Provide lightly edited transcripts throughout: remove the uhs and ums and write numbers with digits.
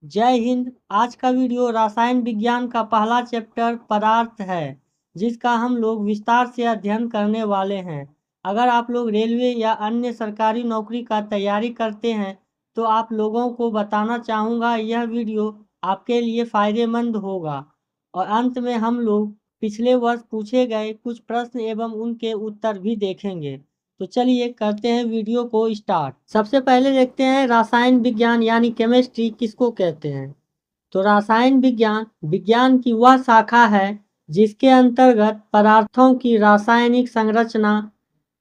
जय हिंद। आज का वीडियो रसायन विज्ञान का पहला चैप्टर पदार्थ है, जिसका हम लोग विस्तार से अध्ययन करने वाले हैं। अगर आप लोग रेलवे या अन्य सरकारी नौकरी का तैयारी करते हैं तो आप लोगों को बताना चाहूँगा यह वीडियो आपके लिए फ़ायदेमंद होगा। और अंत में हम लोग पिछले वर्ष पूछे गए कुछ प्रश्न एवं उनके उत्तर भी देखेंगे। तो चलिए करते हैं वीडियो को स्टार्ट। सबसे पहले देखते हैं रसायन विज्ञान यानी केमिस्ट्री किसको कहते हैं। तो रसायन विज्ञान विज्ञान की वह शाखा है जिसके अंतर्गत पदार्थों की रासायनिक संरचना,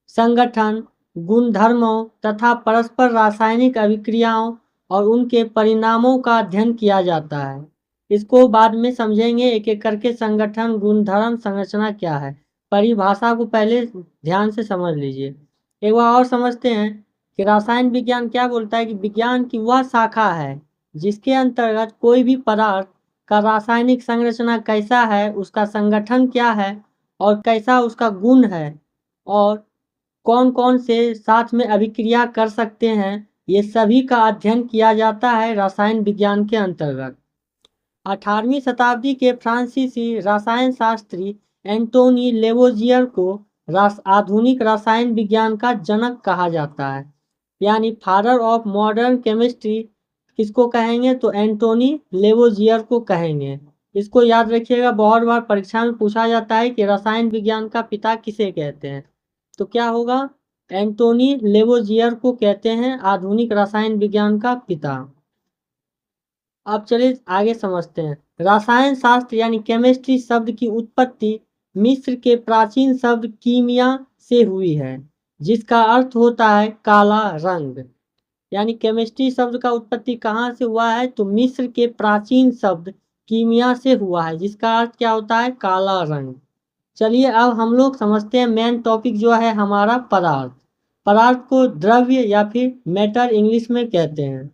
संगठन, गुणधर्मों तथा परस्पर रासायनिक अभिक्रियाओं और उनके परिणामों का अध्ययन किया जाता है। इसको बाद में समझेंगे एक एक करके। संगठन, गुणधर्म, संरचना क्या है, परिभाषा को पहले ध्यान से समझ लीजिए। एक बार और समझते हैं कि रसायन विज्ञान क्या बोलता है कि विज्ञान की वह शाखा है जिसके अंतर्गत कोई भी पदार्थ का रासायनिक संरचना कैसा है, उसका संगठन क्या है और कैसा उसका गुण है और कौन कौन से साथ में अभिक्रिया कर सकते हैं, ये सभी का अध्ययन किया जाता है रसायन विज्ञान के अंतर्गत। 18वीं शताब्दी के फ्रांसीसी रसायन शास्त्री एंटोनी लेवोजियर को आधुनिक रसायन विज्ञान का जनक कहा जाता है, यानी फादर ऑफ मॉडर्न केमिस्ट्री किसको कहेंगे तो एंटोनी लेवोजियर को कहेंगे। इसको याद रखिएगा, बहुत बार परीक्षा में पूछा जाता है कि रसायन विज्ञान का पिता किसे कहते हैं, तो क्या होगा, एंटोनी लेवोजियर को कहते हैं आधुनिक रसायन विज्ञान का पिता। अब चलिए आगे समझते हैं। रसायन शास्त्र यानी केमिस्ट्री शब्द की उत्पत्ति मिस्र के प्राचीन शब्द कीमिया से हुई है, जिसका अर्थ होता है काला रंग। यानी केमिस्ट्री शब्द का उत्पत्ति कहाँ से हुआ है तो मिस्र के प्राचीन शब्द कीमिया से हुआ है, जिसका अर्थ क्या होता है काला रंग। चलिए अब हम लोग समझते हैं मेन टॉपिक जो है हमारा पदार्थ। पदार्थ को द्रव्य या फिर मैटर इंग्लिश में कहते हैं।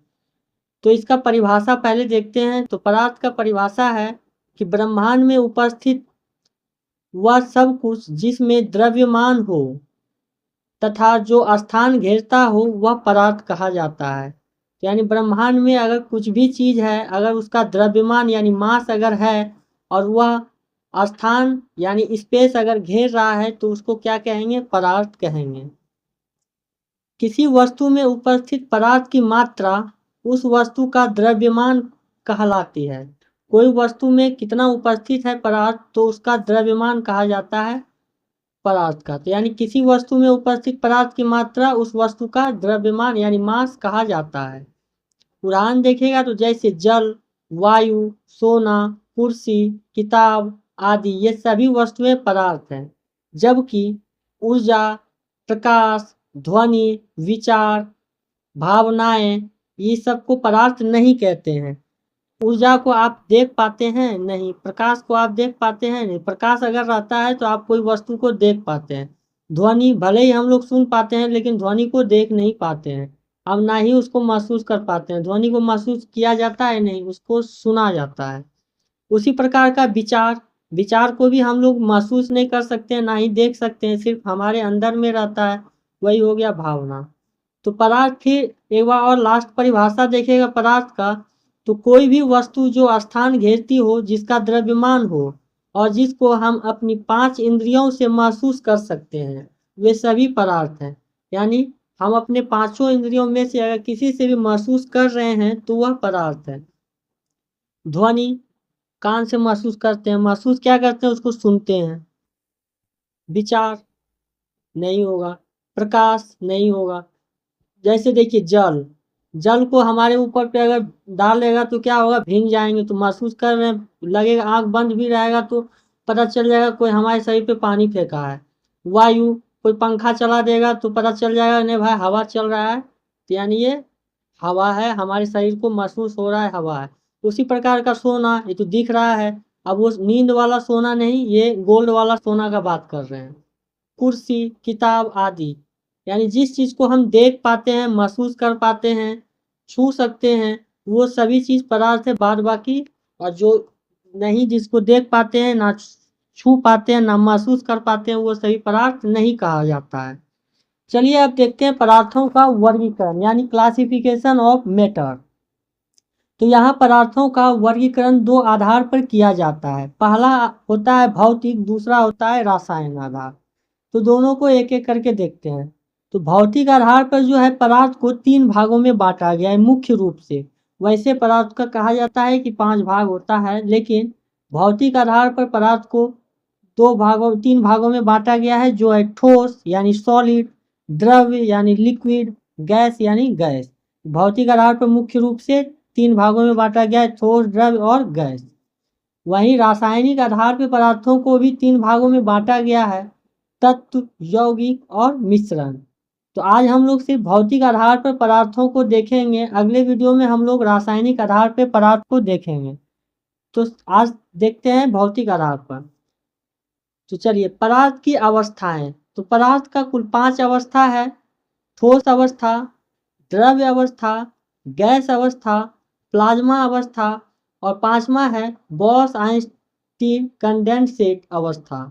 तो इसका परिभाषा पहले देखते हैं। तो पदार्थ का परिभाषा है कि ब्रह्मांड में उपस्थित वह सब कुछ जिसमें द्रव्यमान हो तथा जो स्थान घेरता हो वह पदार्थ कहा जाता है। यानी ब्रह्मांड में अगर कुछ भी चीज है, अगर उसका द्रव्यमान यानी मास अगर है और वह स्थान यानी स्पेस अगर घेर रहा है तो उसको क्या कहेंगे, पदार्थ कहेंगे। किसी वस्तु में उपस्थित पदार्थ की मात्रा उस वस्तु का द्रव्यमान कहलाती है। कोई वस्तु में कितना उपस्थित है पदार्थ तो उसका द्रव्यमान कहा जाता है पदार्थ का। तो यानी किसी वस्तु में उपस्थित पदार्थ की मात्रा उस वस्तु का द्रव्यमान यानी मास कहा जाता है। उदाहरण देखेगा तो जैसे जल, वायु, सोना, कुर्सी, किताब आदि ये सभी वस्तुएं पदार्थ हैं, जबकि ऊर्जा, प्रकाश, ध्वनि, विचार, भावनाएं ये सबको पदार्थ नहीं कहते हैं। ऊर्जा को आप देख पाते हैं नहीं, प्रकाश को आप देख पाते हैं नहीं, प्रकाश अगर रहता है तो आप कोई वस्तु को देख पाते हैं। ध्वनि भले ही हम लोग सुन पाते हैं लेकिन ध्वनि को देख नहीं पाते हैं, हम ना ही उसको महसूस कर पाते हैं। ध्वनि को महसूस किया जाता है नहीं, उसको सुना जाता है। उसी प्रकार का विचार, विचार को भी हम लोग महसूस नहीं कर सकते हैं ना ही देख सकते हैं, सिर्फ हमारे अंदर में रहता है, वही हो गया भावना। तो पदार्थ फिर एक बार और लास्ट परिभाषा देखेगा पदार्थ का, तो कोई भी वस्तु जो स्थान घेरती हो, जिसका द्रव्यमान हो और जिसको हम अपनी 5 इंद्रियों से महसूस कर सकते हैं, वे सभी पदार्थ हैं। यानी हम अपने 5 इंद्रियों में से अगर किसी से भी महसूस कर रहे हैं तो वह पदार्थ है। ध्वनि कान से महसूस करते हैं, महसूस क्या करते हैं, उसको सुनते हैं। विचार नहीं होगा, प्रकाश नहीं होगा। जैसे देखिए जल, जल को हमारे ऊपर पे अगर डालेगा तो क्या होगा, भीग जाएंगे, तो महसूस कर रहे हैं, लगेगा, आंख बंद भी रहेगा तो पता चल जाएगा कोई हमारे शरीर पे पानी फेंका है। वायु, कोई पंखा चला देगा तो पता चल जाएगा नहीं भाई हवा चल रहा है, तो यानी ये हवा है, हमारे शरीर को महसूस हो रहा है हवा है। उसी प्रकार का सोना, ये तो दिख रहा है, अब वो नींद वाला सोना नहीं, ये गोल्ड वाला सोना का बात कर रहे हैं। कुर्सी, किताब आदि, यानी जिस चीज को हम देख पाते हैं, महसूस कर पाते हैं, छू सकते हैं, वो सभी चीज पदार्थ है। बाद बाकी और जो नहीं, जिसको देख पाते हैं ना, छू पाते हैं ना, महसूस कर पाते हैं, वो सभी पदार्थ नहीं कहा जाता है। चलिए अब देखते हैं पदार्थों का वर्गीकरण यानी क्लासिफिकेशन ऑफ मैटर। तो यहाँ पदार्थों का वर्गीकरण दो आधार पर किया जाता है। पहला होता है भौतिक, दूसरा होता है रासायन आधार। तो दोनों को एक एक करके देखते हैं। तो भौतिक आधार पर जो है पदार्थ को 3 भागों में बांटा गया है मुख्य रूप से। वैसे पदार्थ का कहा जाता है कि 5 भाग होता है, लेकिन भौतिक आधार पर पदार्थ को 3 भागों में बांटा गया है, जो है ठोस यानी सॉलिड, द्रव्य यानी लिक्विड, गैस यानी गैस। भौतिक आधार पर मुख्य रूप से 3 भागों में बांटा गया है, ठोस, द्रव्य और गैस। वहीं रासायनिक आधार पर पदार्थों को भी 3 भागों में बांटा गया है, तत्व, यौगिक और मिश्रण। तो आज हम लोग सिर्फ भौतिक आधार पर पदार्थों को देखेंगे, अगले वीडियो में हम लोग रासायनिक आधार पर पदार्थ को देखेंगे। तो आज देखते हैं भौतिक आधार पर। तो चलिए, पदार्थ की अवस्थाएं। तो पदार्थ का कुल 5 अवस्था है। ठोस अवस्था, द्रव्य अवस्था, गैस अवस्था, प्लाज्मा अवस्था और 5वां है बॉस-आइंस्टीन कंडेंसेट अवस्था।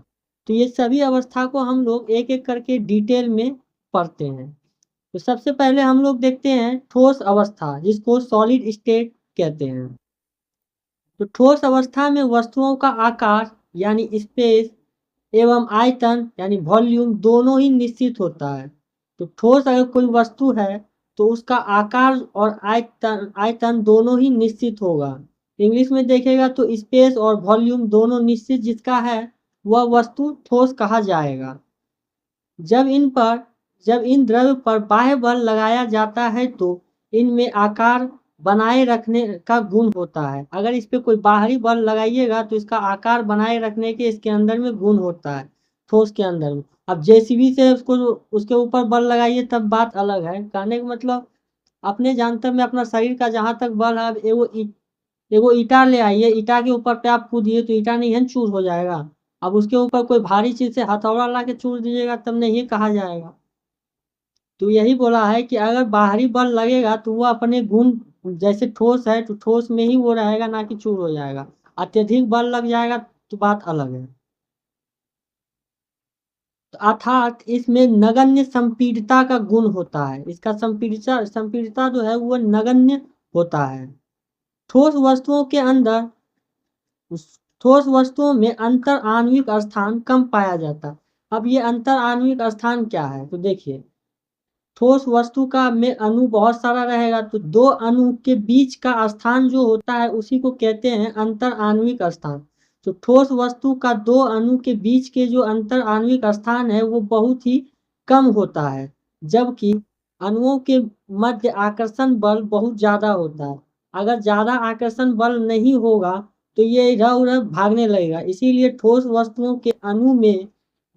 तो ये सभी अवस्था को हम लोग एक एक करके डिटेल में पढ़ते हैं। तो सबसे पहले हम लोग देखते हैं ठोस अवस्था, जिसको सॉलिड स्टेट कहते हैं। तो ठोस अवस्था में वस्तुओं का आकार यानी स्पेस एवं आयतन यानी वॉल्यूम दोनों ही निश्चित होता है। तो ठोस अगर कोई वस्तु है तो उसका आकार और आयतन दोनों ही निश्चित होगा। इंग्लिश में देखेगा तो स्पेस और वॉल्यूम दोनों निश्चित जिसका है वह वस्तु ठोस कहा जाएगा। जब इन द्रव्य पर बाह्य बल लगाया जाता है तो इनमें आकार बनाए रखने का गुण होता है। अगर इस पे कोई बाहरी बल लगाइएगा तो इसका आकार बनाए रखने के इसके अंदर में गुण होता है, ठोस के अंदर में। अब जेसीबी से उसके ऊपर बल लगाइए तब बात अलग है। कहने का मतलब अपने जानते में अपना शरीर का जहाँ तक बल है, एगो ईटा ले आइए, ईटा के ऊपर पे आप कूदिए तो ईटा नहीं है चूर हो जाएगा। अब उसके ऊपर कोई भारी चीज से हथौड़ा ला के चूर दीजिएगा तब नहीं कहा जाएगा। तो यही बोला है कि अगर बाहरी बल लगेगा तो वो अपने गुण, जैसे ठोस है तो ठोस में ही वो रहेगा, ना कि चूर हो जाएगा। अत्यधिक बल लग जाएगा तो बात अलग है। तो अर्थात इसमें नगण्य संपीड़ितता का गुण होता है। इसका संपीड़ितता जो है वो नगण्य होता है। ठोस वस्तुओं के अंदर ठोस वस्तुओं में अंतर आणविक स्थान कम पाया जाता है। अब ये अंतर आणविक स्थान क्या है? तो देखिए, ठोस वस्तु का में अणु बहुत सारा रहेगा तो दो अणु के बीच का स्थान जो होता है उसी को कहते हैं अंतर आणविक स्थान। तो ठोस वस्तु का दो अणु के बीच के जो अंतर आणविक स्थान है वो बहुत ही कम होता है, जबकि अणुओं के मध्य आकर्षण बल बहुत ज्यादा होता है। अगर ज्यादा आकर्षण बल नहीं होगा तो ये इधर उधर भागने लगेगा। इसीलिए ठोस वस्तुओं के अणु में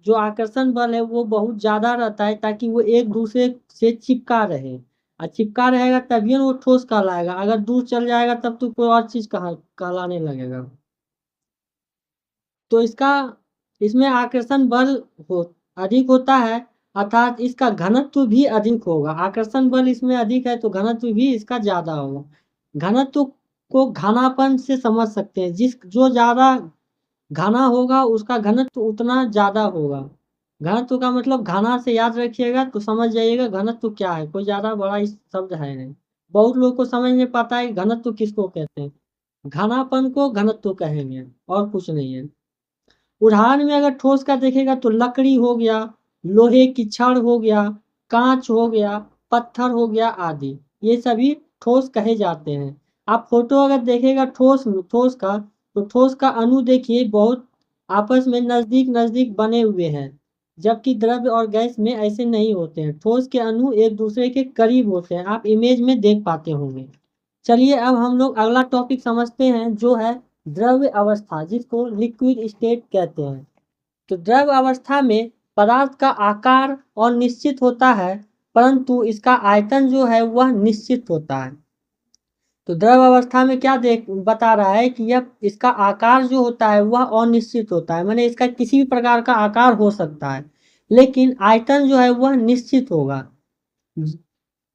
जो आकर्षण बल है वो बहुत ज्यादा रहता है, ताकि वो एक दूसरे से चिपका रहे। और चिपका रहेगा तभी वो ठोस कहलाएगा। अगर दूर चल जाएगा तब तो कोई और चीज कहलाने लगेगा। तो इसमें आकर्षण बल अधिक होता है, अर्थात इसका घनत्व भी अधिक होगा। आकर्षण बल इसमें अधिक है तो घनत्व भी इसका ज्यादा होगा। घनत्व को घनापन से समझ सकते हैं। जो ज्यादा घना होगा उसका घनत्व उतना ज्यादा होगा। घनत्व का मतलब घना से याद रखिएगा तो समझ जाइएगा घनत्व क्या है। कोई ज्यादा बड़ा इस शब्द है नहीं। बहुत लोग को समझ नहीं पाता है घनत्व किसको कहते हैं। घनापन को घनत्व कहेंगे और कुछ नहीं है। उदाहरण में अगर ठोस का देखेगा तो लकड़ी हो गया, लोहे की छड़ हो गया, कांच हो गया, पत्थर हो गया आदि, ये सभी ठोस कहे जाते हैं। आप फोटो अगर देखेगा ठोस का तो ठोस का अणु देखिए बहुत आपस में नजदीक नजदीक बने हुए हैं, जबकि द्रव्य और गैस में ऐसे नहीं होते हैं। ठोस के अणु एक दूसरे के करीब होते हैं, आप इमेज में देख पाते होंगे। चलिए अब हम लोग अगला टॉपिक समझते हैं जो है द्रव्य अवस्था, जिसको लिक्विड स्टेट कहते हैं। तो द्रव्य अवस्था में पदार्थ का आकार और निश्चित होता है, परंतु इसका आयतन जो है वह निश्चित होता है। तो द्रव्य अवस्था में क्या बता रहा है कि यह इसका आकार जो होता है वह अनिश्चित होता है, माने इसका किसी भी प्रकार का आकार हो सकता है, लेकिन आयतन जो है वह निश्चित होगा।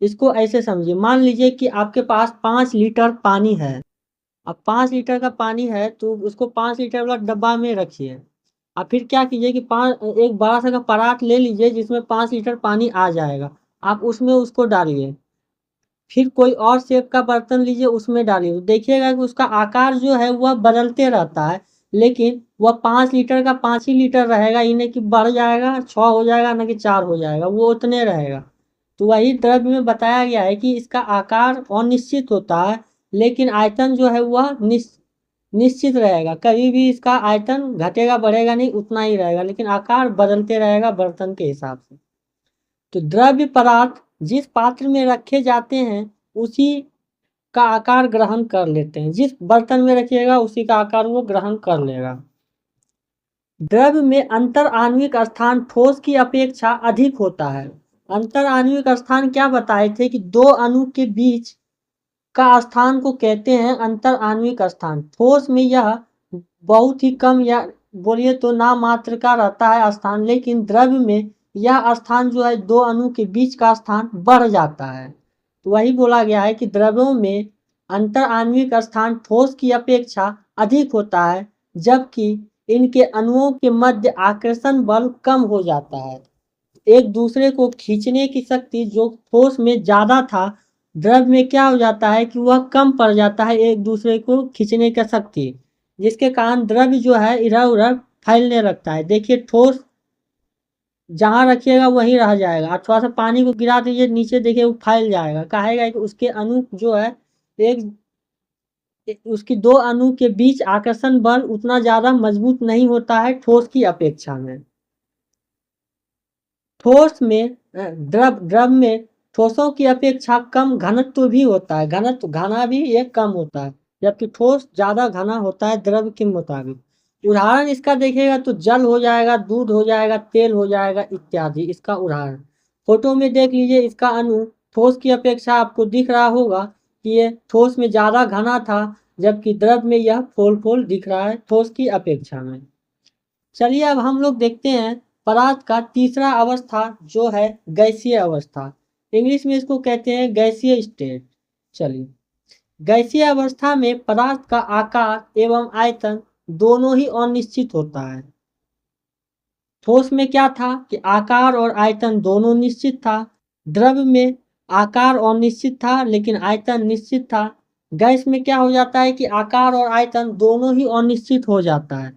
इसको ऐसे समझिए, मान लीजिए कि आपके पास 5 लीटर पानी है। अब 5 लीटर का पानी है तो उसको 5 लीटर वाला डब्बा में रखिए। अब फिर क्या कीजिए कि एक बड़ा सा का परात ले लीजिए जिसमें 5 लीटर पानी आ जाएगा। आप उसमें उसको डालिए। फिर कोई और शेप का बर्तन लीजिए, उसमें डालिए, तो देखिएगा कि उसका आकार जो है वह बदलते रहता है, लेकिन वह 5 लीटर का 5 ही लीटर रहेगा, ही नहीं कि बढ़ जाएगा 6 हो जाएगा ना कि 4 हो जाएगा, वो उतने रहेगा। तो वही द्रव्य में बताया गया है कि इसका आकार अनिश्चित होता है, लेकिन आयतन जो है वह निश्चित रहेगा। कभी भी इसका आयतन घटेगा बढ़ेगा नहीं, उतना ही रहेगा, लेकिन आकार बदलते रहेगा बर्तन के हिसाब से। तो द्रव्य पदार्थ जिस पात्र में रखे जाते हैं उसी का आकार ग्रहण कर लेते हैं, जिस बर्तन में रखिएगा उसी का आकार वो ग्रहण कर लेगा। द्रव्य में अंतर आणविक स्थान ठोस की अपेक्षा अधिक होता है। अंतर आणविक स्थान क्या बताए थे कि दो अणु के बीच का स्थान को कहते हैं अंतर आणविक स्थान। ठोस में यह बहुत ही कम या बोलिए तो नाम मात्र का रहता है स्थान, लेकिन द्रव्य में यह स्थान जो है दो अणु के बीच का स्थान बढ़ जाता है। तो वही बोला गया है कि द्रव्यों में अंतर आणविक स्थान ठोस की अपेक्षा अधिक होता है, जबकि इनके अणुओं के मध्य आकर्षण बल कम हो जाता है। एक दूसरे को खींचने की शक्ति जो ठोस में ज्यादा था, द्रव्य में क्या हो जाता है कि वह कम पड़ जाता है एक दूसरे को खींचने की शक्ति, जिसके कारण द्रव्य जो है इधर उधर फैलने लगता है। देखिए ठोस जहां रखिएगा वहीं रह जाएगा, और थोड़ा सा पानी को गिरा दीजिए नीचे, देखिए वो फैल जाएगा। कहेगा कि उसके अणु जो है उसकी दो अणु के बीच आकर्षण बल उतना ज्यादा मजबूत नहीं होता है ठोस की अपेक्षा में। ठोस में द्रव में ठोसों की अपेक्षा कम घनत्व भी होता है, घनत्व घना भी ये कम होता है, जबकि ठोस ज्यादा घना होता है द्रव के मुताबिक। उदाहरण इसका देखिएगा तो जल हो जाएगा, दूध हो जाएगा, तेल हो जाएगा इत्यादि इसका उदाहरण। फोटो में देख लीजिए, इसका अणु ठोस की अपेक्षा आपको दिख रहा होगा कि ये ठोस में ज्यादा घना था, जबकि द्रव में यह फोल दिख रहा है ठोस की अपेक्षा में। चलिए अब हम लोग देखते हैं पदार्थ का तीसरा अवस्था जो है गैसीय अवस्था। इंग्लिश में इसको कहते हैं गैसीय स्टेट। चलिए, गैसीय अवस्था में पदार्थ का आकार एवं आयतन दोनों ही अनिश्चित होता है। ठोस में क्या था कि आकार और आयतन दोनों निश्चित था, द्रव में आकार अनिश्चित था लेकिन आयतन निश्चित था। गैस में क्या हो जाता है कि आकार और आयतन दोनों ही अनिश्चित हो जाता है।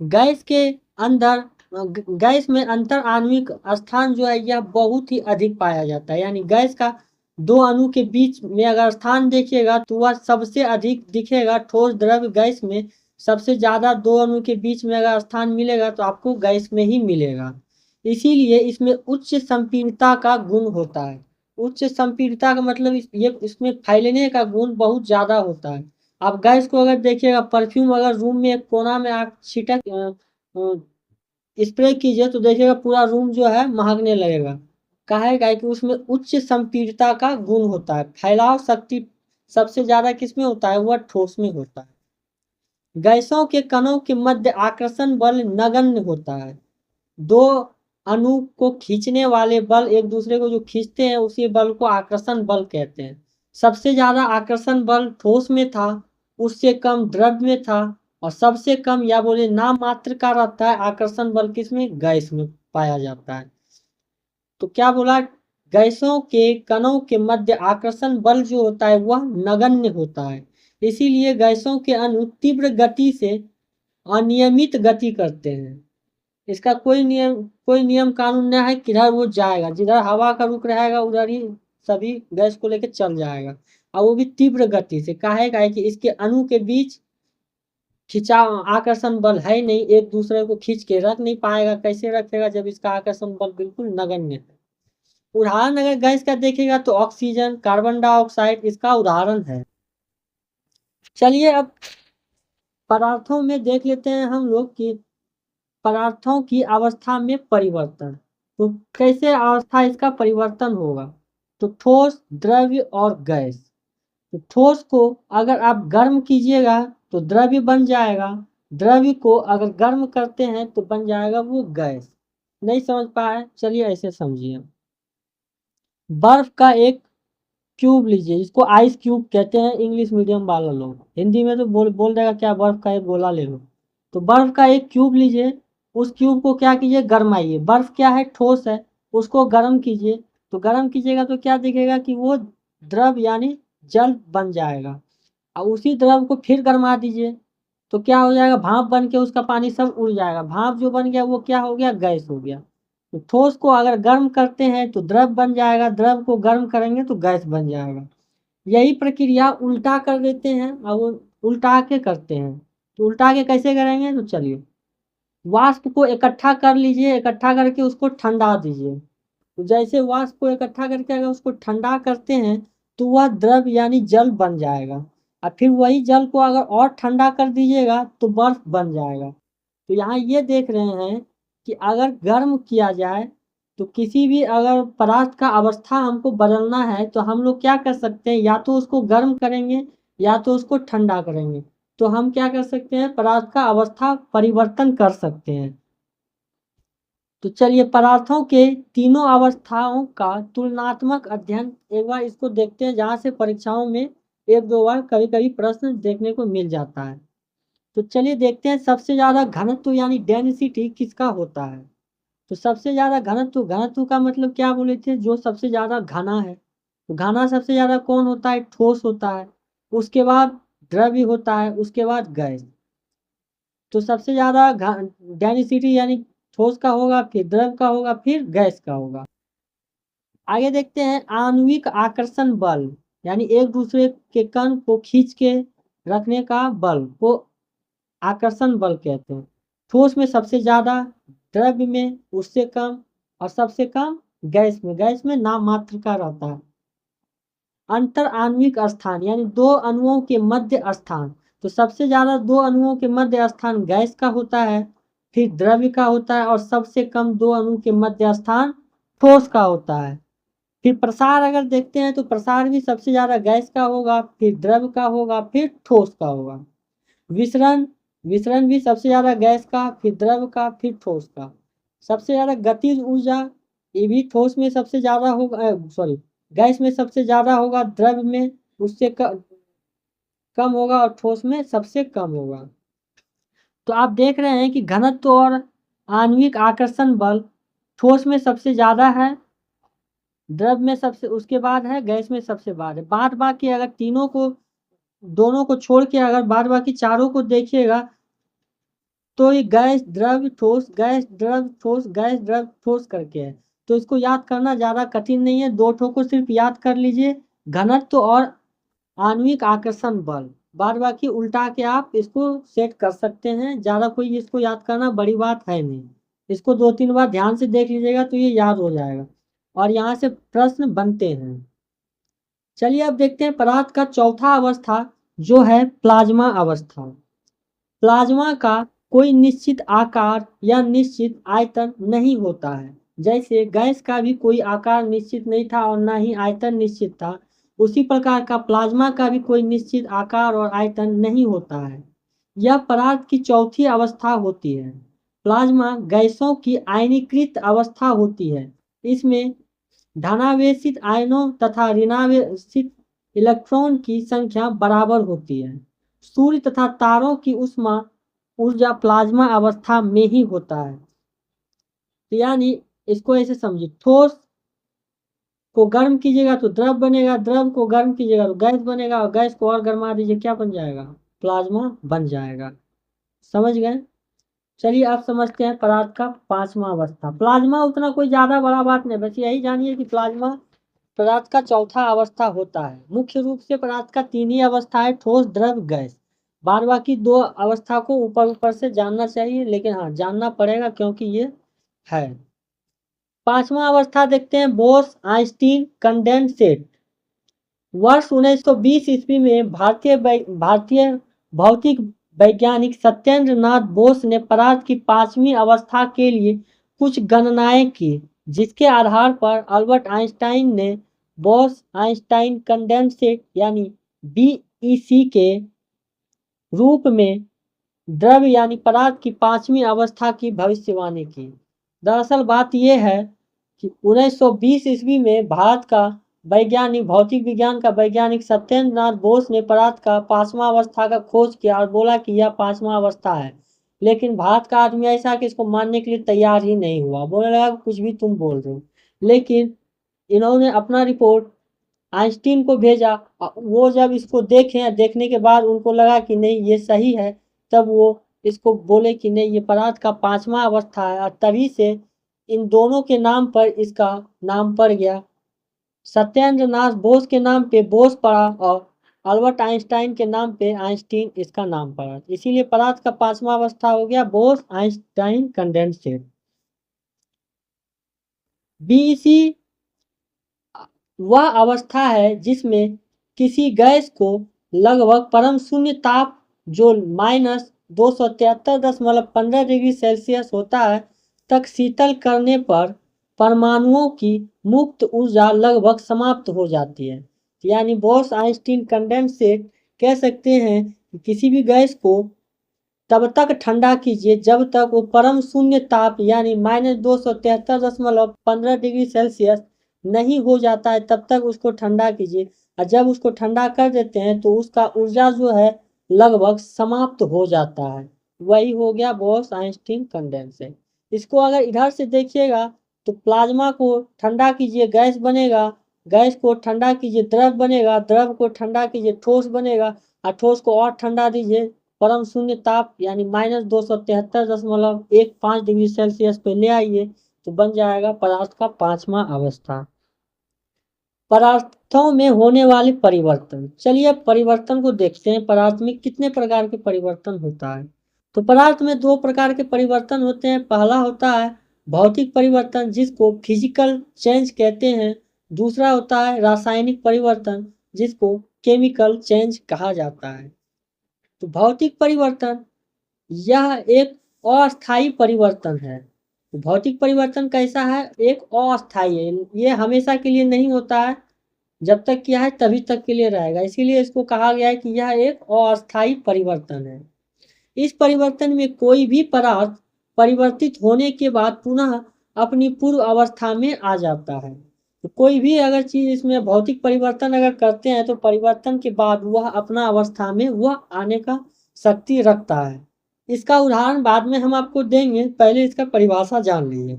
गैस के अंदर गैस में अंतर आणविक स्थान जो है यह बहुत ही अधिक पाया जाता है, यानी गैस का दो अणु के बीच में अगर स्थान देखिएगा तो वह सबसे अधिक दिखेगा ठोस द्रव्य गैस में। सबसे ज्यादा दो अणु के बीच में अगर स्थान मिलेगा तो आपको गैस में ही मिलेगा। इसीलिए इसमें उच्च संपीड़ितता का गुण होता है। उच्च संपीड़ितता का मतलब ये इसमें फैलने का गुण बहुत ज्यादा होता है। आप गैस को अगर देखिएगा, परफ्यूम अगर रूम में एक कोना में आप छिटक स्प्रे कीजिए तो देखिएगा पूरा रूम जो है महकने लगेगा। कहेगा कि उसमें उच्च संपीड़ितता का गुण होता है। फैलाव शक्ति सबसे ज्यादा किसमें होता है, वह ठोस में होता है। गैसों के कणों के मध्य आकर्षण बल नगण्य होता है। दो अणु को खींचने वाले बल, एक दूसरे को जो खींचते हैं उसी बल को आकर्षण बल कहते हैं। सबसे ज्यादा आकर्षण बल ठोस में था, उससे कम द्रव में था, और सबसे कम या बोले नाम मात्र का रहता है आकर्षण बल किसमें, गैस में पाया जाता है। तो क्या बोला, गैसों के कणों के मध्य आकर्षण बल जो होता है वह नगण्य होता है। इसीलिए गैसों के अणु तीव्र गति से अनियमित गति करते हैं। इसका कोई नियम कानून नहीं है किधर वो जाएगा, जिधर हवा का रुख रहेगा उधर ही सभी गैस को लेकर चल जाएगा, और वो भी तीव्र गति से। कहेगा कि इसके अणु के बीच खिंचाव आकर्षण बल है नहीं, एक दूसरे को खींच के रख नहीं पाएगा। कैसे रखेगा जब इसका आकर्षण बल बिल्कुल नगण्य है। उदाहरण अगर गैस का देखेगा तो ऑक्सीजन, कार्बन डाइऑक्साइड इसका उदाहरण है। चलिए अब पदार्थों में देख लेते हैं हम लोग कि पदार्थों की अवस्था में परिवर्तन। तो कैसे अवस्था इसका परिवर्तन होगा, तो ठोस, द्रव्य और गैस। तो ठोस को अगर आप गर्म कीजिएगा तो द्रव्य बन जाएगा, द्रव्य को अगर गर्म करते हैं तो बन जाएगा वो गैस। नहीं समझ पाए, चलिए ऐसे समझिए। बर्फ का एक क्यूब लीजिए, इसको आइस क्यूब कहते हैं इंग्लिश मीडियम वाला लोग, हिंदी में तो बोल देगा क्या बर्फ का एक गोला ले लो। तो बर्फ का एक क्यूब लीजिए, उस क्यूब को क्या कीजिए, गरमाइए। बर्फ क्या है, ठोस है, उसको गर्म कीजिए। तो गर्म कीजिएगा तो क्या दिखेगा कि वो द्रव यानी जल बन जाएगा। और उसी द्रव को फिर गर्मा दीजिए तो क्या हो जाएगा, भाप बन के उसका पानी सब उड़ जाएगा। भाप जो बन गया वो क्या हो गया, गैस हो गया। तो ठोस को अगर गर्म करते हैं तो द्रव बन जाएगा, द्रव को गर्म करेंगे तो गैस बन जाएगा। यही प्रक्रिया उल्टा कर देते हैं और वो उल्टा के करते हैं। तो उल्टा के कैसे करेंगे, तो चलिए वाष्प को इकट्ठा कर लीजिए, इकट्ठा करके उसको ठंडा दीजिए। तो जैसे वाष्प को इकट्ठा करके अगर उसको ठंडा करते हैं तो वह द्रव यानी जल बन जाएगा। और फिर वही जल को अगर और ठंडा कर दीजिएगा तो बर्फ बन जाएगा। तो यहाँ ये देख रहे हैं कि अगर गर्म किया जाए तो किसी भी अगर पदार्थ का अवस्था हमको बदलना है तो हम लोग क्या कर सकते हैं, या तो उसको गर्म करेंगे या तो उसको ठंडा करेंगे। तो हम क्या कर सकते हैं, पदार्थ का अवस्था परिवर्तन कर सकते हैं। तो चलिए पदार्थों के तीनों अवस्थाओं का तुलनात्मक अध्ययन एक बार इसको देखते हैं, जहाँ से परीक्षाओं में एक दो बार कभी कभी प्रश्न देखने को मिल जाता है। तो चलिए देखते हैं सबसे ज्यादा घनत्व यानी डेंसिटी किसका होता है। तो सबसे ज्यादा घनत्व, घनत्व का मतलब क्या बोले थे, जो सबसे ज्यादा घना है। तो घना सबसे ज्यादा कौन होता है, ठोस होता है। उसके बाद द्रव्य होता है, उसके बाद गैस। तो सबसे ज्यादा डेंसिटी यानी ठोस का होगा, फिर द्रव का होगा, फिर गैस का होगा। आगे देखते हैं आणविक आकर्षण बल यानी एक दूसरे के कण को खींच के रखने का बल को आकर्षण बल कहते हैं। ठोस में सबसे ज्यादा, द्रव्य में उससे कम, और सबसे कम गैस में नाम मात्र का रहता है। अंतर आणविक स्थान यानी दो अणुओं के मध्य स्थान। तो सबसे ज्यादा दो अणुओं के मध्य स्थान गैस का होता है, फिर द्रव्य का होता है, और सबसे कम दो अणु के मध्य स्थान ठोस का होता है। फिर प्रसार अगर देखते हैं तो प्रसार भी सबसे ज्यादा गैस का होगा, फिर द्रव्य का होगा, फिर ठोस का होगा। विसरण, विसरण भी सबसे ज्यादा गैस का, फिर द्रव्य का, फिर ठोस का। सबसे ज्यादा गतिज ऊर्जा, ये भी ठोस में सबसे ज्यादा होगा, सॉरी गैस में सबसे ज्यादा होगा, द्रव्य में उससे कम होगा, और ठोस में सबसे कम होगा। तो आप देख रहे हैं कि घनत्व और आणविक आकर्षण बल ठोस में सबसे ज्यादा है, द्रव्य में सबसे उसके बाद है, गैस में सबसे बाद है। बाद बाकी अगर तीनों को, दोनों को छोड़ के अगर बाद बाकी चारों को देखिएगा तो ये गैस द्रव्य ठोस, गैस द्रव्य ठोस, गैस द्रव्य ठोस करके है। तो इसको याद करना ज्यादा कठिन नहीं है, दो ठो को सिर्फ याद कर लीजिए, घनत्व और आणविक आकर्षण बल। बाद बाकी उल्टा के आप इसको सेट कर सकते हैं, ज्यादा कोई इसको याद करना बड़ी बात है नहीं। इसको दो तीन बार ध्यान से देख लीजिएगा तो ये याद हो जाएगा, और यहाँ से प्रश्न बनते हैं। चलिए अब देखते हैं पदार्थ का चौथा अवस्था जो है प्लाज्मा अवस्था। प्लाज्मा का कोई निश्चित आकार या निश्चित आयतन नहीं होता है। जैसे गैस का भी कोई आकार निश्चित नहीं था और ना ही आयतन निश्चित था, उसी प्रकार का प्लाज्मा का भी कोई निश्चित आकार और आयतन नहीं होता है। यह पदार्थ की चौथी अवस्था होती है। प्लाज्मा गैसों की आयनीकृत अवस्था होती है। इसमें धनावेशित आयनों तथा ऋणावेशित इलेक्ट्रॉन की संख्या बराबर होती है। सूर्य तथा तारों की ऊष्मा ऊर्जा प्लाज्मा अवस्था में ही होता है। यानी इसको ऐसे समझिए, ठोस को गर्म कीजिएगा तो द्रव बनेगा, द्रव को गर्म कीजिएगा तो गैस बनेगा, और गैस को और गर्मा दीजिए क्या बन जाएगा, प्लाज्मा बन जाएगा। समझ गए। चलिए अब समझते हैं पदार्थ का पांचवा अवस्था। प्लाज्मा उतना कोई ज्यादा बड़ा बात नहीं, बस यही जानिए कि प्लाज्मा पदार्थ का चौथा अवस्था होता है। मुख्य रूप से पदार्थ का तीन ही अवस्था है, ठोस द्रव गैस। बाद बाकी दो अवस्था को ऊपर ऊपर से जानना चाहिए, लेकिन हाँ जानना पड़ेगा क्योंकि ये है। पांचवा अवस्था देखते हैं बोस आइंस्टीन कंडेंसेट। वर्ष 1920 ईस्वी में भारतीय भौतिक वैज्ञानिक सत्येंद्र नाथ बोस ने पदार्थ की पांचवी अवस्था के लिए कुछ गणनाएं की, जिसके आधार पर अल्बर्ट आइंस्टाइन ने बोस आइंस्टाइन कंडेंसेट यानी बीईसी के रूप में द्रव्य यानी पदार्थ की पांचवी अवस्था की भविष्यवाणी की। दरअसल बात यह है कि 1920 ईस्वी में भारत का वैज्ञानिक, भौतिक विज्ञान का वैज्ञानिक सत्येंद्र नाथ बोस ने पदार्थ का पांचवा अवस्था का खोज किया और बोला कि यह पांचवा अवस्था है। लेकिन भारत का आदमी ऐसा कि इसको मानने के लिए तैयार ही नहीं हुआ, बोलने लगा कुछ भी तुम बोल रहे हो। लेकिन इन्होंने अपना रिपोर्ट आइंस्टीन को भेजा। वो जब इसको देखें, देखने के बाद उनको लगा कि नहीं ये सही है, तब वो इसको बोले कि नहीं ये पदार्थ का पांचवा अवस्था है, और तभी से इन दोनों के नाम पर इसका नाम पड़ गया। सत्येंद्र नाथ बोस के नाम पे बोस पड़ा और अल्बर्ट आइंस्टाइन के नाम पे आइंस्टीन इसका नाम पड़ा। इसीलिए पदार्थ का पांचवा अवस्था हो गया बोस आइंस्टाइन कंडेंसेट। बीईसी वह अवस्था है जिसमें किसी गैस को लगभग परम शून्य ताप, जो -273.15 डिग्री सेल्सियस होता है, तक शीतल करने पर परमाणुओं की मुक्त ऊर्जा लगभग समाप्त हो जाती है। यानी बोस आइंस्टीन कंडेंसेट कह सकते हैं कि किसी भी गैस को तब तक ठंडा कीजिए जब तक वो परम शून्य ताप यानी -273.15 डिग्री सेल्सियस नहीं हो जाता है, तब तक उसको ठंडा कीजिए। और जब उसको ठंडा कर देते हैं तो उसका ऊर्जा जो है लगभग समाप्त हो जाता है। वही हो गया बोस आइंस्टीन कंडेंसेट। इसको अगर इधर से देखिएगा तो प्लाज्मा को ठंडा कीजिए गैस बनेगा, गैस को ठंडा कीजिए द्रव बनेगा, द्रव को ठंडा कीजिए ठोस बनेगा, और ठोस को और ठंडा दीजिए परम शून्य ताप यानी -273.15 डिग्री सेल्सियस पे ले आइए तो बन जाएगा पदार्थ का पांचवा अवस्था। पदार्थों में होने वाले परिवर्तन। चलिए परिवर्तन को देखते हैं, पदार्थ में कितने प्रकार के परिवर्तन होता है। तो पदार्थ में दो प्रकार के परिवर्तन होते हैं। पहला होता है भौतिक परिवर्तन जिसको फिजिकल चेंज कहते हैं। दूसरा होता है रासायनिक परिवर्तन जिसको केमिकल चेंज कहा जाता है। तो भौतिक परिवर्तन यह एक अस्थायी परिवर्तन है। तो भौतिक परिवर्तन कैसा है? एक अस्थायी है, ये हमेशा के लिए नहीं होता है, जब तक क्या है तभी तक के लिए रहेगा, इसीलिए इसको कहा गया है कि यह एक अस्थायी परिवर्तन है। इस परिवर्तन में कोई भी पदार्थ परिवर्तित होने के बाद पुनः अपनी पूर्व अवस्था में आ जाता है। तो कोई भी अगर चीज इसमें भौतिक परिवर्तन अगर करते हैं तो परिवर्तन के बाद वह अपना अवस्था में वह आने का शक्ति रखता है। इसका उदाहरण बाद में हम आपको देंगे, पहले इसका परिभाषा जान लीजिए।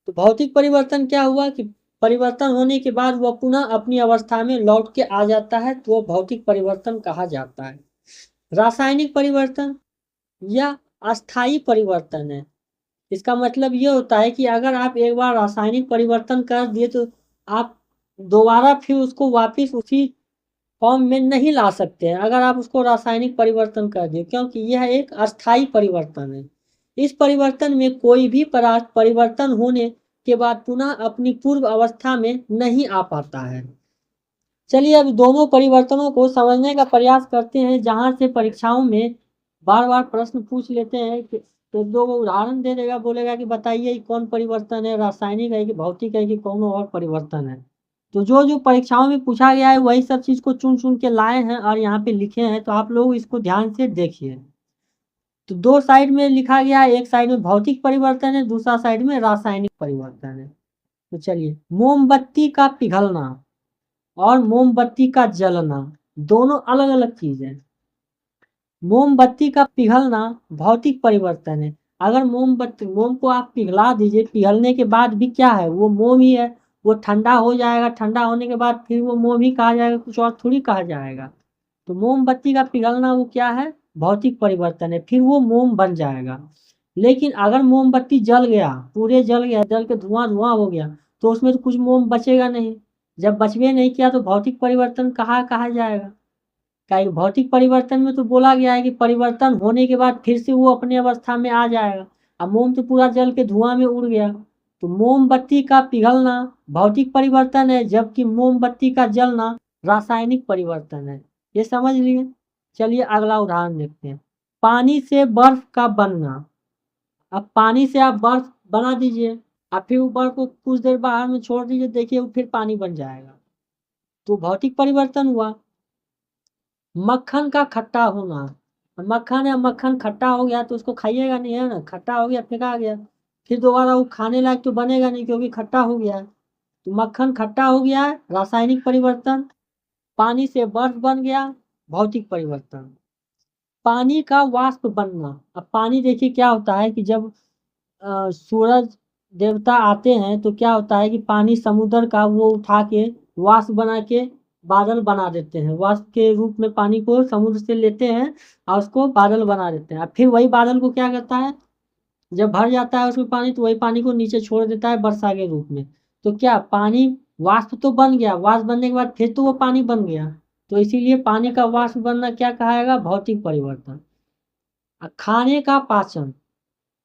तो भौतिक परिवर्तन क्या हुआ कि परिवर्तन होने के बाद वह पुनः अपनी अवस्था में लौट के आ जाता है, तो वह भौतिक परिवर्तन कहा जाता है। रासायनिक परिवर्तन यह अस्थायी परिवर्तन है। इसका मतलब ये होता है कि अगर आप एक बार रासायनिक परिवर्तन कर दिए तो आप दोबारा फिर उसको वापस उसी फॉर्म में नहीं ला सकते हैं अगर आप उसको रासायनिक परिवर्तन कर दिए, क्योंकि यह एक अस्थायी परिवर्तन है। इस परिवर्तन में कोई भी पदार्थ परिवर्तन होने के बाद पुनः अपनी पूर्व अवस्था में नहीं आ पाता है। चलिए अब दोनों परिवर्तनों को समझने का प्रयास करते हैं, जहां से परीक्षाओं में बार बार प्रश्न पूछ लेते हैं कि तो दो उदाहरण दे देगा, बोलेगा कि बताइए कौन परिवर्तन है, रासायनिक है कि भौतिक है कि कौन और परिवर्तन है। तो जो जो परीक्षाओं में पूछा गया है वही सब चीज को चुन चुन के लाए हैं और यहाँ पे लिखे हैं, तो आप लोग इसको ध्यान से देखिए। तो दो साइड में लिखा गया है, एक साइड में भौतिक परिवर्तन है, दूसरा साइड में रासायनिक परिवर्तन है। तो चलिए, मोमबत्ती का पिघलना और मोमबत्ती का जलना दोनों अलग अलग चीज है। मोमबत्ती का पिघलना भौतिक परिवर्तन है। अगर मोम को आप पिघला दीजिए, पिघलने के बाद भी क्या है, वो मोम ही है, वो ठंडा हो जाएगा, ठंडा होने के बाद फिर वो मोम ही कहा जाएगा, कुछ और थोड़ी कहा जाएगा। तो मोमबत्ती का पिघलना वो क्या है, भौतिक परिवर्तन है, फिर वो मोम बन जाएगा। लेकिन अगर मोमबत्ती जल गया, पूरे जल गया, जल के धुआं धुआं हो गया, तो उसमें तो कुछ मोम बचेगा नहीं। जब बचवे नहीं किया तो भौतिक परिवर्तन कहा जाएगा। क्या भौतिक परिवर्तन में तो बोला गया है कि परिवर्तन होने के बाद फिर से वो अपने अवस्था में आ जाएगा। अब मोम तो पूरा जल के धुआं में उड़ गया, तो मोमबत्ती का पिघलना भौतिक परिवर्तन है, जबकि मोमबत्ती का जलना रासायनिक परिवर्तन है। ये समझ लिए। चलिए अगला उदाहरण देखते हैं। पानी से बर्फ का बनना। अब पानी से आप बर्फ बना दीजिए, अब फिर वो बर्फ को कुछ देर बाहर में छोड़ दीजिए, देखिए वो फिर पानी बन जाएगा, तो भौतिक परिवर्तन हुआ। मक्खन का खट्टा होना। मक्खन है, मक्खन खट्टा हो गया तो उसको खाइएगा नहीं, है ना, खट्टा हो गया फेंका गया, फिर दोबारा वो खाने लायक तो बनेगा नहीं क्योंकि खट्टा हो गया है। तो मक्खन खट्टा हो गया है, रासायनिक परिवर्तन। पानी से बर्फ बन गया, भौतिक परिवर्तन। पानी का वाष्प बनना। अब पानी देखिए क्या होता है कि जब सूरज देवता आते हैं तो क्या होता है कि पानी समुद्र का वो उठा के वाष्प बना के बादल बना देते हैं। वाष्प के रूप में पानी को समुद्र से लेते हैं और उसको बादल बना देते हैं। फिर वही बादल को क्या करता है, जब भर जाता है उसमें पानी तो वही पानी को नीचे छोड़ देता है वर्षा के रूप में। तो क्या पानी वाष्प तो बन गया, वाष्प बनने के बाद फिर तो वो पानी बन गया। तो इसीलिए पानी का वाष्प बनना क्या कहाएगा, भौतिक परिवर्तन। खाने का पाचन,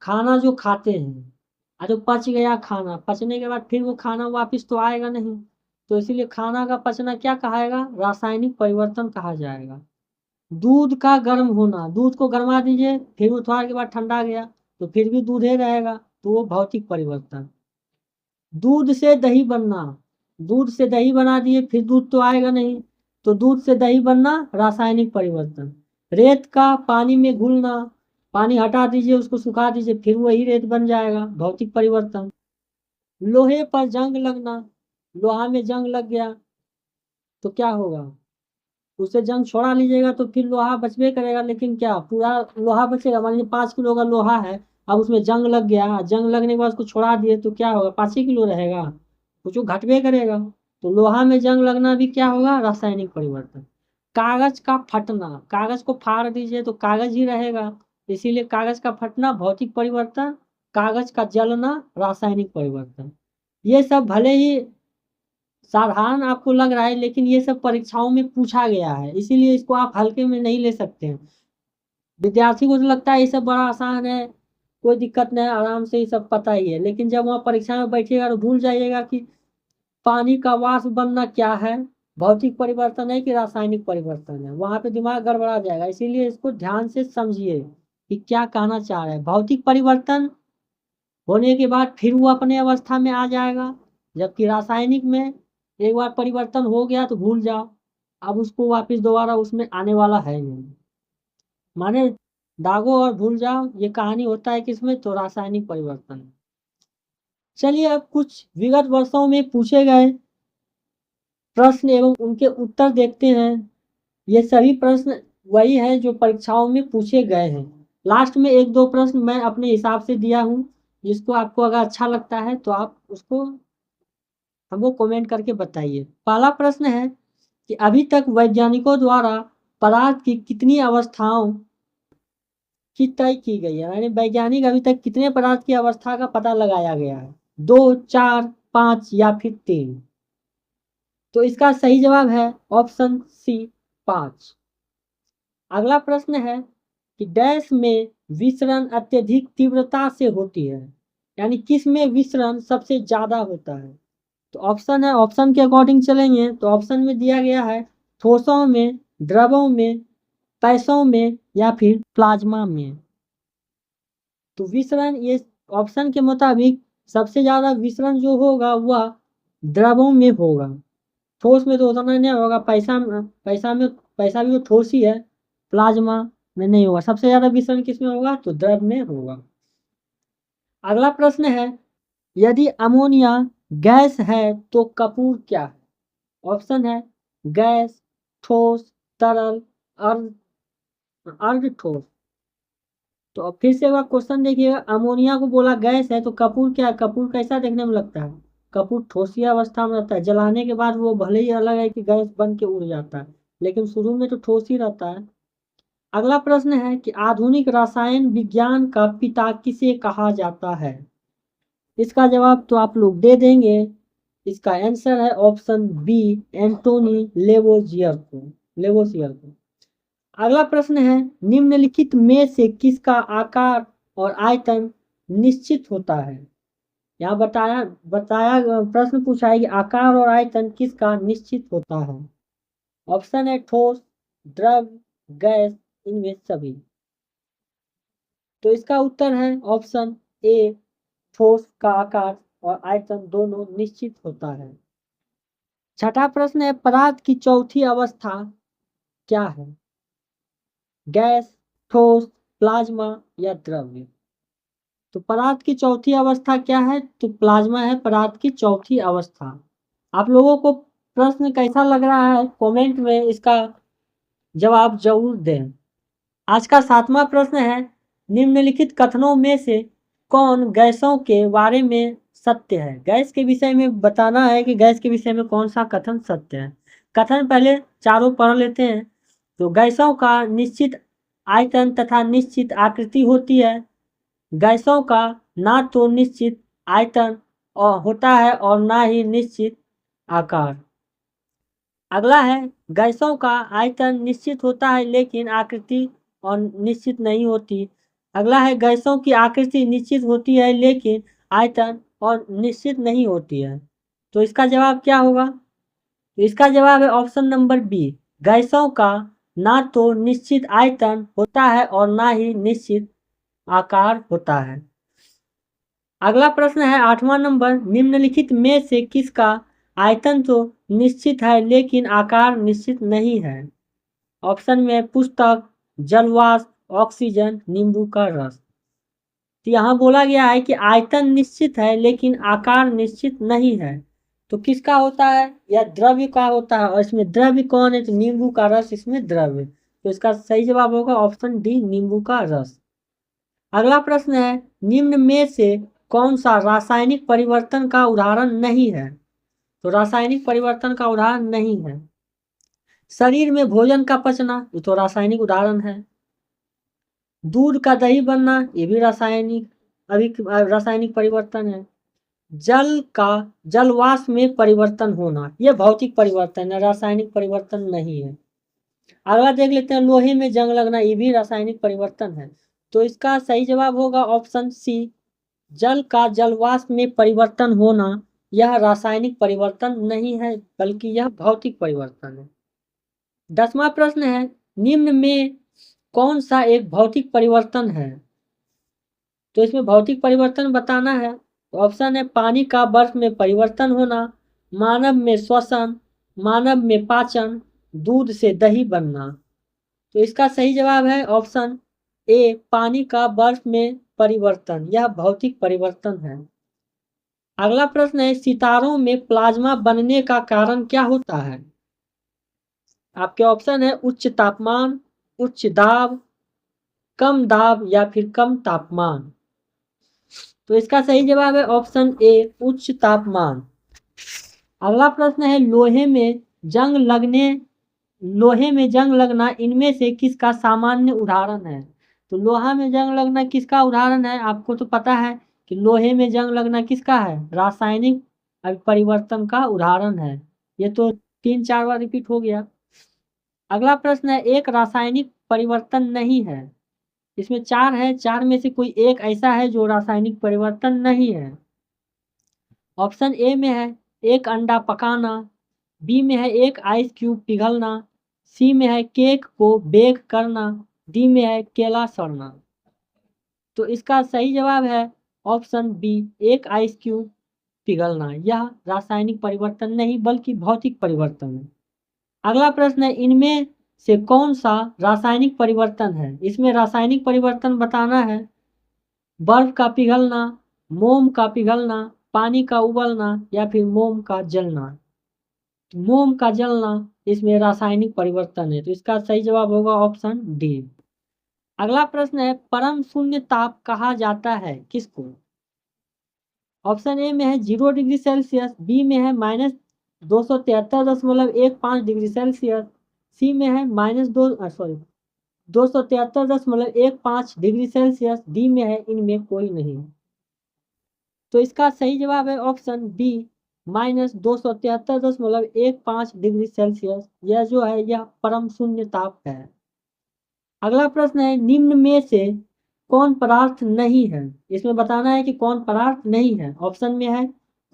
खाना जो खाते हैं, जो पच गया खाना, पचने के बाद फिर वो खाना वापस तो आएगा नहीं। तो इसीलिए खाना का पचना क्या कहाएगा, रासायनिक परिवर्तन कहा जाएगा। दूध का गर्म होना, दूध को गर्मा दीजिए फिर वो थोड़ा के बाद ठंडा गया तो फिर भी दूध ही रहेगा, तो वो भौतिक परिवर्तन। दूध से दही बनना, दूध से दही बना दिए फिर दूध तो आएगा नहीं, तो दूध से दही बनना रासायनिक परिवर्तन। रेत का पानी में घुलना, पानी हटा दीजिए उसको सुखा दीजिए फिर वही रेत बन जाएगा, भौतिक परिवर्तन। लोहे पर जंग लगना, लोहा में जंग लग गया तो क्या होगा, उससे जंग छोड़ा लीजिएगा तो फिर लोहा बचबे करेगा, लेकिन क्या पूरा लोहा बचेगा। मान लीजिए 5 किलो का लोहा है, अब उसमें जंग लग गया, जंग लगने के बाद उसको छोड़ा दिए तो क्या होगा, 5 ही किलो रहेगा, कुछ घटबे करेगा। तो लोहा में जंग लगना भी क्या होगा, रासायनिक परिवर्तन। कागज का फटना, कागज को फाड़ दीजिए तो कागज ही रहेगा, इसीलिए कागज का फटना भौतिक परिवर्तन, कागज का जलना रासायनिक परिवर्तन। ये सब भले ही साधारण आपको लग रहा है लेकिन ये सब परीक्षाओं में पूछा गया है, इसीलिए इसको आप हल्के में नहीं ले सकते हैं। विद्यार्थी को तो लगता है ये सब बड़ा आसान है, कोई दिक्कत नहीं, आराम से ये सब पता ही है, लेकिन जब वहाँ परीक्षा में बैठिएगा तो भूल जाइएगा कि पानी का वाष्प बनना क्या है, भौतिक परिवर्तन है कि रासायनिक परिवर्तन है, वहां पे दिमाग गड़बड़ा जाएगा। इसीलिए इसको ध्यान से समझिए कि क्या कहना चाह रहे हैं। भौतिक परिवर्तन होने के बाद फिर वो अपने अवस्था में आ जाएगा, जबकि रासायनिक में एक बार परिवर्तन हो गया तो भूल जाओ, अब उसको वापस दोबारा उसमें आने वाला है नहीं। माने दागो और भूल जाओ, ये कहानी होता है किसमें, तो रासायनिक परिवर्तन। चलिए अब कुछ विगत वर्षों में पूछे गए प्रश्न एवं उनके उत्तर देखते हैं। ये सभी प्रश्न वही है जो परीक्षाओं में पूछे गए हैं। लास्ट में एक दो प्रश्न मैं अपने हिसाब से दिया हूँ, जिसको आपको अगर अच्छा लगता है तो आप उसको हमको कमेंट करके बताइए। पहला प्रश्न है कि अभी तक वैज्ञानिकों द्वारा पदार्थ की कितनी अवस्थाओं की तय की गई है, यानी वैज्ञानिक अभी तक कितने पदार्थ की अवस्था का पता लगाया गया है, 2, 4, 5 या फिर 3। तो इसका सही जवाब है ऑप्शन सी, 5। अगला प्रश्न है कि डैश में विसरण अत्यधिक तीव्रता से होती है, यानी किस में विसरण सबसे ज्यादा होता है। तो ऑप्शन है, ऑप्शन के अकॉर्डिंग चलेंगे तो ऑप्शन में दिया गया है ठोसों में, द्रवों में, पैसों में या फिर प्लाज्मा में। तो विसरण ये ऑप्शन के मुताबिक सबसे ज्यादा विसरण जो होगा वह द्रवों में होगा, ठोस में तो उतना नहीं होगा। पैसा भी तो ठोस ही है, प्लाज्मा में नहीं होगा। सबसे ज्यादा विसरण किसमें होगा, तो द्रव में होगा। अगला प्रश्न है यदि अमोनिया गैस है तो कपूर क्या है। ऑप्शन है गैस, ठोस, तरल, अर्ध ठोस। तो अब फिर से एक बार क्वेश्चन देखिएगा, अमोनिया को बोला गैस है तो कपूर क्या है, कपूर कैसा देखने में लगता है, कपूर ठोसी अवस्था में रहता है, जलाने के बाद वो भले ही अलग है कि गैस बन के उड़ जाता है, लेकिन शुरू में तो ठोस ही रहता है। अगला प्रश्न है कि आधुनिक रसायन विज्ञान का पिता किसे कहा जाता है। इसका जवाब तो आप लोग दे देंगे, इसका आंसर है ऑप्शन बी, एंटोनी लेवोसियर को। अगला प्रश्न है निम्नलिखित में से किसका आकार और आयतन निश्चित होता है। यहाँ बताया बताया प्रश्न पूछा है कि आकार और आयतन किसका निश्चित होता है। ऑप्शन है ठोस, द्रव, गैस, इनमें सभी। तो इसका उत्तर है ऑप्शन ए, ठोस का आकार और आयतन दोनों निश्चित होता है। छठा प्रश्न है पदार्थ की चौथी अवस्था क्या है, गैस, ठोस, प्लाज्मा या द्रव्य। तो पदार्थ की चौथी अवस्था क्या है, तो प्लाज्मा है पदार्थ की चौथी अवस्था। आप लोगों को प्रश्न कैसा लग रहा है कमेंट में इसका जवाब जरूर दें। आज का 7वां प्रश्न है निम्नलिखित कथनों में से कौन गैसों के बारे में सत्य है? गैस के विषय में बताना है कि गैस के विषय में कौन सा कथन सत्य है। कथन पहले चारों पढ़ लेते हैं। तो गैसों का निश्चित आयतन तथा निश्चित आकृति होती है। गैसों का ना तो निश्चित आयतन और होता है और ना ही निश्चित आकार। अगला है गैसों का आयतन निश्चित होता है लेकिन आकृति और निश्चित नहीं होती। अगला है गैसों की आकृति निश्चित होती है लेकिन आयतन और निश्चित नहीं होती है। तो इसका जवाब क्या होगा? तो इसका जवाब है ऑप्शन नंबर बी, गैसों का ना तो निश्चित आयतन होता है और ना ही निश्चित आकार होता है। अगला प्रश्न है 8वां नंबर, निम्नलिखित में से किसका आयतन तो निश्चित है लेकिन आकार निश्चित नहीं है? ऑप्शन में पुस्तक, जलवाष्प, ऑक्सीजन, नींबू का रस। तो यहाँ बोला गया है कि आयतन निश्चित है लेकिन आकार निश्चित नहीं है। तो किसका होता है? या द्रव्य का होता है। और इसमें द्रव्य कौन है? तो नींबू का रस इसमें द्रव्य। तो इसका सही जवाब होगा ऑप्शन डी, नींबू का रस। अगला प्रश्न है, निम्न में से कौन सा रासायनिक परिवर्तन का उदाहरण नहीं है? तो रासायनिक परिवर्तन का उदाहरण नहीं है। शरीर में भोजन का पचना, ये तो रासायनिक उदाहरण है। दूध का दही बनना, ये भी रासायनिक परिवर्तन है। जल का जलवाष्प में परिवर्तन होना, यह भौतिक परिवर्तन है, रासायनिक परिवर्तन नहीं है। अगला देख लेते हैं, लोहे में जंग लगना, ये भी रासायनिक परिवर्तन है। तो इसका सही जवाब होगा ऑप्शन सी, जल का जलवाष्प में परिवर्तन होना यह रासायनिक परिवर्तन नहीं है बल्कि यह भौतिक परिवर्तन है। 10वां प्रश्न है, निम्न में कौन सा एक भौतिक परिवर्तन है? तो इसमें भौतिक परिवर्तन बताना है। ऑप्शन है पानी का बर्फ में परिवर्तन होना, मानव में श्वसन, मानव में पाचन, दूध से दही बनना। तो इसका सही जवाब है ऑप्शन ए, पानी का बर्फ में परिवर्तन, यह भौतिक परिवर्तन है। अगला प्रश्न है, सितारों में प्लाज्मा बनने का कारण क्या होता है? आपके ऑप्शन है उच्च तापमान, उच्च दाब, कम दाब या फिर कम तापमान। तो इसका सही जवाब है ऑप्शन ए, उच्च तापमान। अगला प्रश्न है, लोहे में जंग लगना इनमें से किसका सामान्य उदाहरण है? तो लोहा में जंग लगना किसका उदाहरण है? आपको तो पता है कि लोहे में जंग लगना किसका है? रासायनिक परिवर्तन का उदाहरण है। ये तो 3-4 बार रिपीट हो गया। अगला प्रश्न है, एक रासायनिक परिवर्तन नहीं है। इसमें 4 है, 4 में से कोई एक ऐसा है जो रासायनिक परिवर्तन नहीं है। ऑप्शन ए में है एक अंडा पकाना, बी में है एक आइस क्यूब पिघलना, सी में है केक को बेक करना, डी में है केला सड़ना। तो इसका सही जवाब है ऑप्शन बी, एक आइस क्यूब पिघलना, यह रासायनिक परिवर्तन नहीं बल्कि भौतिक परिवर्तन है। अगला प्रश्न है, इनमें से कौन सा रासायनिक परिवर्तन है? इसमें रासायनिक परिवर्तन बताना है। बर्फ का पिघलना, मोम का पिघलना, पानी का उबलना या फिर मोम का जलना। मोम का जलना इसमें रासायनिक परिवर्तन है। तो इसका सही जवाब होगा ऑप्शन डी। अगला प्रश्न है, परम शून्य ताप कहा जाता है किसको? ऑप्शन ए में है 0 डिग्री सेल्सियस, बी में है -273.15 डिग्री सेल्सियस, सी में है -273.15 डिग्री सेल्सियस, डी में है इनमें कोई नहीं। तो इसका सही जवाब है ऑप्शन बी, -273.15 डिग्री सेल्सियस। यह जो है यह परम शून्य ताप है। अगला प्रश्न है, निम्न में से कौन पदार्थ नहीं है? इसमें बताना है कि कौन पदार्थ नहीं है। ऑप्शन में है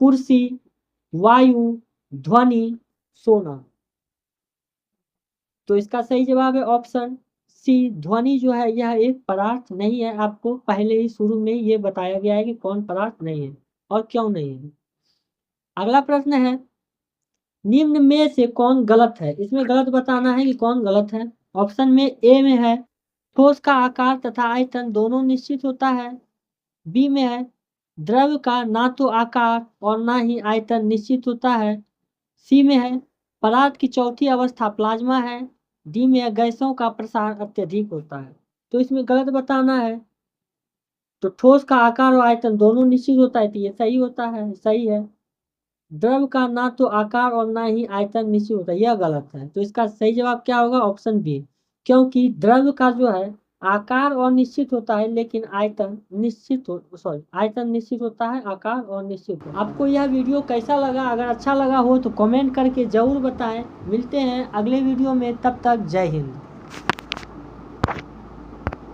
कुर्सी, वायु, ध्वनि, सोना। तो इसका सही जवाब है ऑप्शन सी, ध्वनि जो है यह एक पदार्थ नहीं है। आपको पहले ही शुरू में ये बताया गया है कि कौन पदार्थ नहीं है और क्यों नहीं है। अगला प्रश्न है, निम्न में से कौन गलत है? इसमें गलत बताना है कि कौन गलत है। ऑप्शन में ए में है ठोस का आकार तथा आयतन दोनों निश्चित होता है, बी में है द्रव्य का ना तो आकार और ना ही आयतन निश्चित होता है, सी में है पदार्थ की चौथी अवस्था प्लाज्मा है, डी में है गैसों का प्रसार अत्यधिक होता है। तो इसमें गलत बताना है। तो ठोस का आकार और आयतन दोनों निश्चित होता है, तो ये सही होता है, सही है। द्रव का ना तो आकार और ना ही आयतन निश्चित होता है, यह गलत है। तो इसका सही जवाब क्या होगा? Option B. क्योंकि द्रव का जो है आकार और निश्चित होता है, लेकिन आयतन आयतन निश्चित होता है, आकार और निश्चित होता है। आपको यह वीडियो कैसा लगा? अगर अच्छा लगा हो तो कमेंट करके जरूर बताएं। मिलते हैं अगले वीडियो में, तब तक जय हिंद।